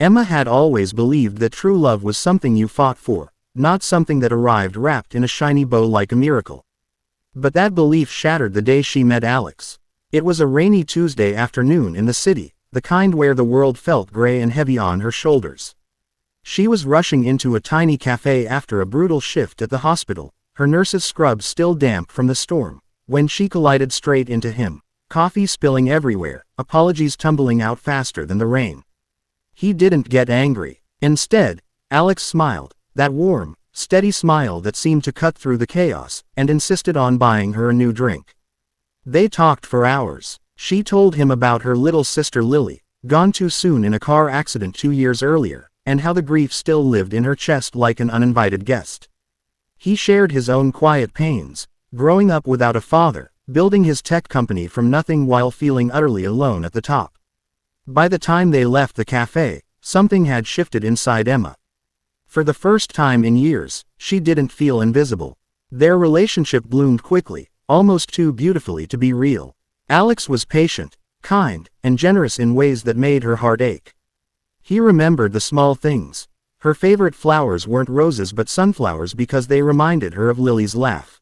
Emma had always believed that true love was something you fought for, not something that arrived wrapped in a shiny bow like a miracle. But that belief shattered the day she met Alex. It was a rainy Tuesday afternoon in the city, the kind where the world felt gray and heavy on her shoulders. She was rushing into a tiny cafe after a brutal shift at the hospital, her nurse's scrubs still damp from the storm, when she collided straight into him, coffee spilling everywhere, apologies tumbling out faster than the rain. He didn't get angry. Instead, Alex smiled, that warm, steady smile that seemed to cut through the chaos, and insisted on buying her a new drink. They talked for hours. She told him about her little sister Lily, gone too soon in a car accident 2 years earlier, and how the grief still lived in her chest like an uninvited guest. He shared his own quiet pains, growing up without a father, building his tech company from nothing while feeling utterly alone at the top. By the time they left the cafe, something had shifted inside Emma. For the first time in years, she didn't feel invisible. Their relationship bloomed quickly, almost too beautifully to be real. Alex was patient, kind, and generous in ways that made her heart ache. He remembered the small things. Her favorite flowers weren't roses but sunflowers because they reminded her of Lily's laugh.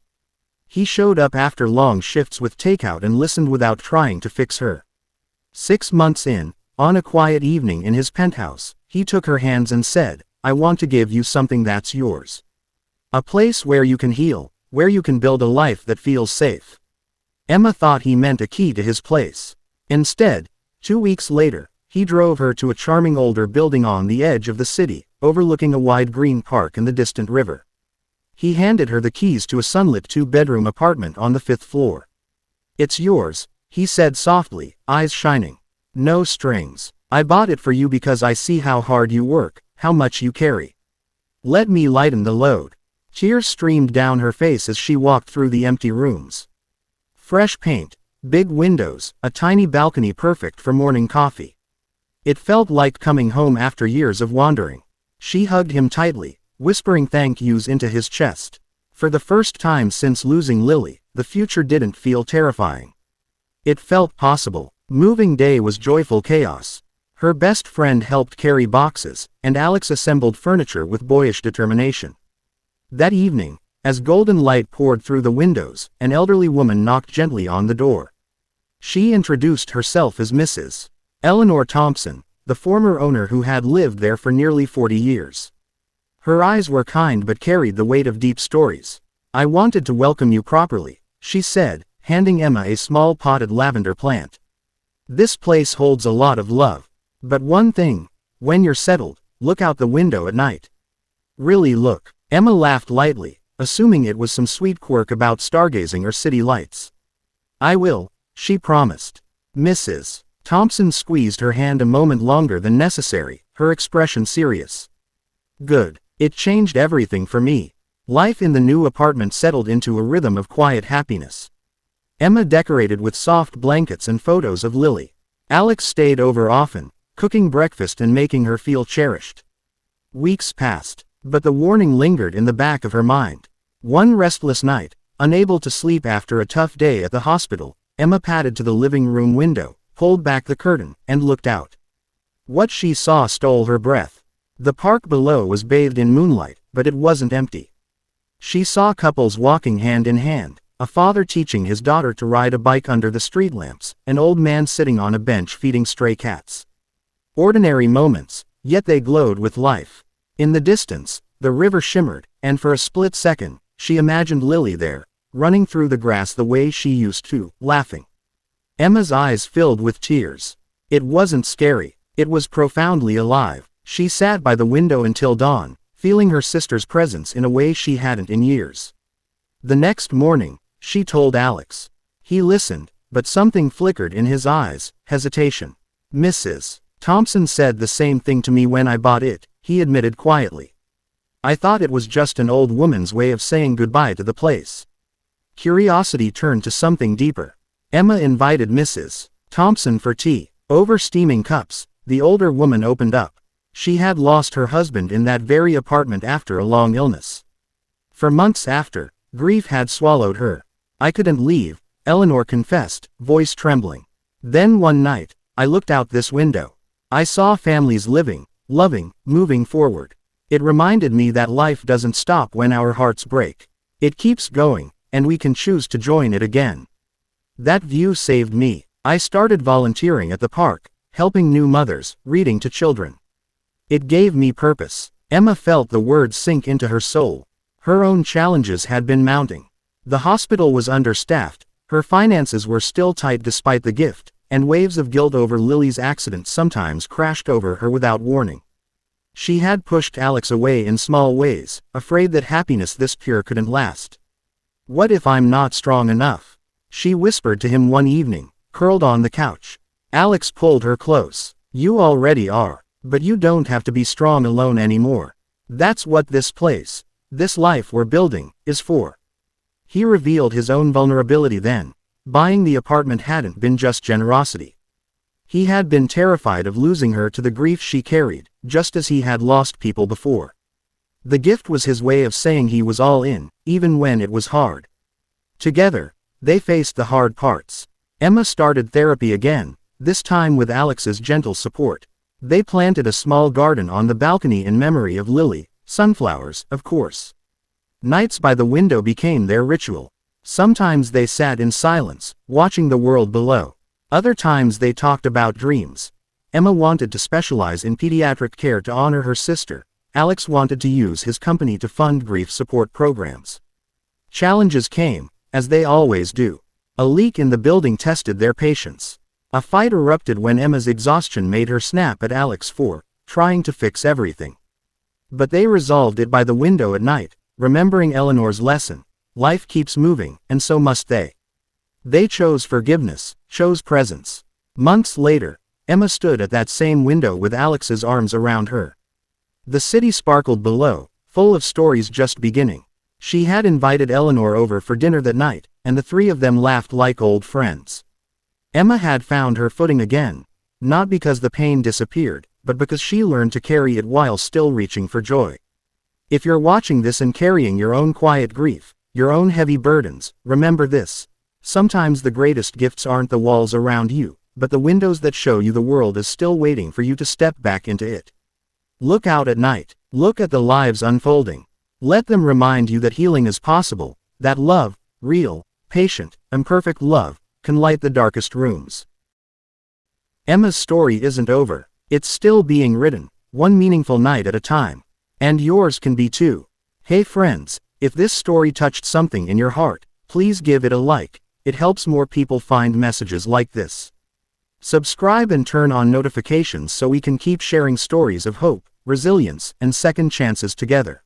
He showed up after long shifts with takeout and listened without trying to fix her. 6 months in, on a quiet evening in his penthouse, he took her hands and said, "I want to give you something that's yours. A place where you can heal, where you can build a life that feels safe." Emma thought he meant a key to his place. Instead, 2 weeks later, he drove her to a charming older building on the edge of the city, overlooking a wide green park and the distant river. He handed her the keys to a sunlit 2-bedroom apartment on the 5th floor. "It's yours," he said softly, eyes shining. "No strings. I bought it for you because I see how hard you work, how much you carry. Let me lighten the load." Tears streamed down her face as she walked through the empty rooms. Fresh paint, big windows, a tiny balcony perfect for morning coffee. It felt like coming home after years of wandering. She hugged him tightly, whispering thank yous into his chest. For the first time since losing Lily, the future didn't feel terrifying. It felt possible. Moving day was joyful chaos. Her best friend helped carry boxes, and Alex assembled furniture with boyish determination. That evening, as golden light poured through the windows, an elderly woman knocked gently on the door. She introduced herself as Mrs. Eleanor Thompson, the former owner who had lived there for nearly 40 years. Her eyes were kind but carried the weight of deep stories. "I wanted to welcome you properly," she said, handing Emma a small potted lavender plant. "This place holds a lot of love. But one thing, when you're settled, look out the window at night." "Really look." Emma laughed lightly, assuming it was some sweet quirk about stargazing or city lights. "I will," she promised. Mrs. Thompson squeezed her hand a moment longer than necessary, her expression serious. "Good. It changed everything for me." Life in the new apartment settled into a rhythm of quiet happiness. Emma decorated with soft blankets and photos of Lily. Alex stayed over often, cooking breakfast and making her feel cherished. Weeks passed, but the warning lingered in the back of her mind. One restless night, unable to sleep after a tough day at the hospital, Emma padded to the living room window, pulled back the curtain, and looked out. What she saw stole her breath. The park below was bathed in moonlight, but it wasn't empty. She saw couples walking hand in hand, a father teaching his daughter to ride a bike under the street lamps, an old man sitting on a bench feeding stray cats. Ordinary moments, yet they glowed with life. In the distance, the river shimmered, and for a split second, she imagined Lily there, running through the grass the way she used to, laughing. Emma's eyes filled with tears. It wasn't scary, it was profoundly alive. She sat by the window until dawn, feeling her sister's presence in a way she hadn't in years. The next morning, she told Alex. He listened, but something flickered in his eyes, hesitation. "Mrs. Thompson said the same thing to me when I bought it," he admitted quietly. "I thought it was just an old woman's way of saying goodbye to the place." Curiosity turned to something deeper. Emma invited Mrs. Thompson for tea. Over steaming cups, the older woman opened up. She had lost her husband in that very apartment after a long illness. For months after, grief had swallowed her. "I couldn't leave," Eleanor confessed, voice trembling. "Then one night, I looked out this window. I saw families living, loving, moving forward. It reminded me that life doesn't stop when our hearts break. It keeps going, and we can choose to join it again. That view saved me. I started volunteering at the park, helping new mothers, reading to children. It gave me purpose. Emma felt the words sink into her soul. Her own challenges had been mounting. The hospital was understaffed, her finances were still tight despite the gift, and waves of guilt over Lily's accident sometimes crashed over her without warning. She had pushed Alex away in small ways, afraid that happiness this pure couldn't last. "What if I'm not strong enough?" she whispered to him one evening, curled on the couch. Alex pulled her close. "You already are, but you don't have to be strong alone anymore. That's what this place, this life we're building, is for." He revealed his own vulnerability then. Buying the apartment hadn't been just generosity. He had been terrified of losing her to the grief she carried, just as he had lost people before. The gift was his way of saying he was all in, even when it was hard. Together, they faced the hard parts. Emma started therapy again, this time with Alex's gentle support. They planted a small garden on the balcony in memory of Lily, sunflowers, of course. Nights by the window became their ritual. Sometimes they sat in silence, watching the world below. Other times they talked about dreams. Emma wanted to specialize in pediatric care to honor her sister. Alex wanted to use his company to fund grief support programs. Challenges came, as they always do. A leak in the building tested their patience. A fight erupted when Emma's exhaustion made her snap at Alex for trying to fix everything. But they resolved it by the window at night, remembering Eleanor's lesson. Life keeps moving, and so must they. They chose forgiveness, chose presence. Months later, Emma stood at that same window with Alex's arms around her. The city sparkled below, full of stories just beginning. She had invited Eleanor over for dinner that night, and the three of them laughed like old friends. Emma had found her footing again, not because the pain disappeared, but because she learned to carry it while still reaching for joy. If you're watching this and carrying your own quiet grief, your own heavy burdens, remember this. Sometimes the greatest gifts aren't the walls around you, but the windows that show you the world is still waiting for you to step back into it. Look out at night. Look at the lives unfolding. Let them remind you that healing is possible, that love, real, patient, imperfect love, can light the darkest rooms. Emma's story isn't over. It's still being written, one meaningful night at a time. And yours can be too. Hey friends, if this story touched something in your heart, please give it a like. It helps more people find messages like this. Subscribe and turn on notifications so we can keep sharing stories of hope, resilience, and second chances together.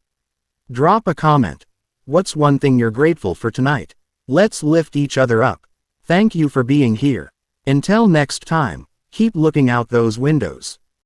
Drop a comment. What's one thing you're grateful for tonight? Let's lift each other up. Thank you for being here. Until next time, keep looking out those windows.